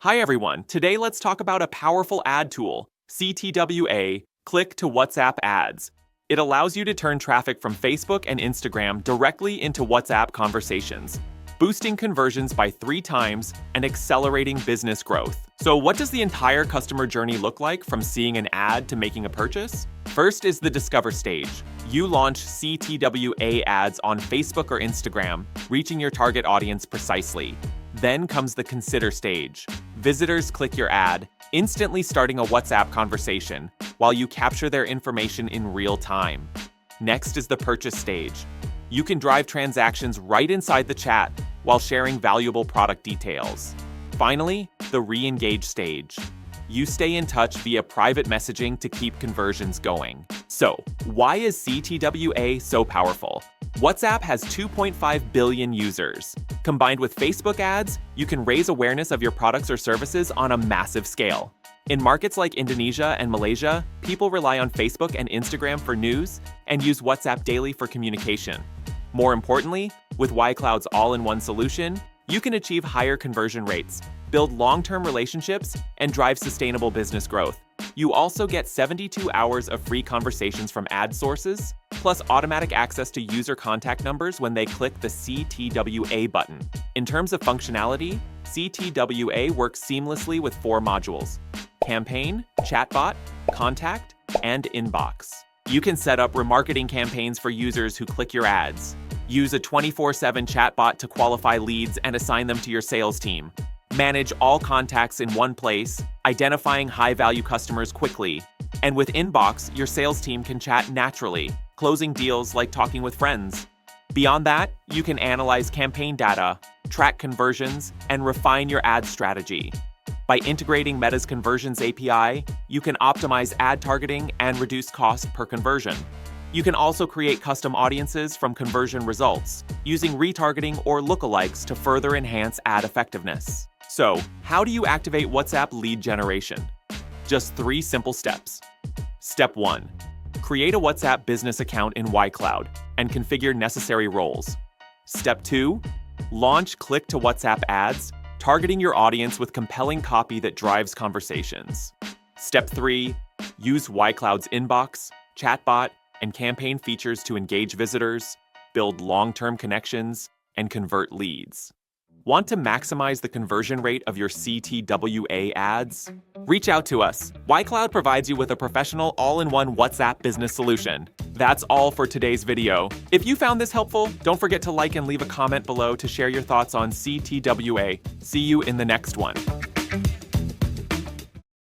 Hi everyone, today let's talk about a powerful ad tool, CTWA Click to WhatsApp Ads. It allows you to turn traffic from Facebook and Instagram directly into WhatsApp conversations, boosting conversions by 3 times and accelerating business growth. So what does the entire customer journey look like from seeing an ad to making a purchase? First is the discover stage. You launch CTWA ads on Facebook or Instagram, reaching your target audience precisely. Then comes the consider stage. Visitors click your ad, instantly starting a WhatsApp conversation while you capture their information in real time. Next is the purchase stage. You can drive transactions right inside the chat while sharing valuable product details. Finally, the re-engage stage. You stay in touch via private messaging to keep conversions going. So, why is CTWA so powerful? WhatsApp has 2.5 billion users. Combined with Facebook ads, you can raise awareness of your products or services on a massive scale. In markets like Indonesia and Malaysia, people rely on Facebook and Instagram for news and use WhatsApp daily for communication. More importantly, with YCloud's all-in-one solution, you can achieve higher conversion rates, build long-term relationships, and drive sustainable business growth. You also get 72 hours of free conversations from ad sources, plus automatic access to user contact numbers when they click the CTWA button. In terms of functionality, CTWA works seamlessly with 4 modules: Campaign, Chatbot, Contact, and Inbox. You can set up remarketing campaigns for users who click your ads. Use a 24/7 chatbot to qualify leads and assign them to your sales team. Manage all contacts in one place, identifying high-value customers quickly. And with Inbox, your sales team can chat naturally, closing deals like talking with friends. Beyond that, you can analyze campaign data, track conversions, and refine your ad strategy. By integrating Meta's Conversions API, you can optimize ad targeting and reduce cost per conversion. You can also create custom audiences from conversion results, using retargeting or lookalikes to further enhance ad effectiveness. So, how do you activate WhatsApp lead generation? Just 3 simple steps. Step 1. Create a WhatsApp business account in YCloud and configure necessary roles. Step 2. Launch Click to WhatsApp ads, targeting your audience with compelling copy that drives conversations. Step 3. Use YCloud's Inbox, Chatbot, and campaign features to engage visitors, build long-term connections, and convert leads. Want to maximize the conversion rate of your CTWA ads? Reach out to us. YCloud provides you with a professional all-in-one WhatsApp business solution. That's all for today's video. If you found this helpful, don't forget to like and leave a comment below to share your thoughts on CTWA. See you in the next one.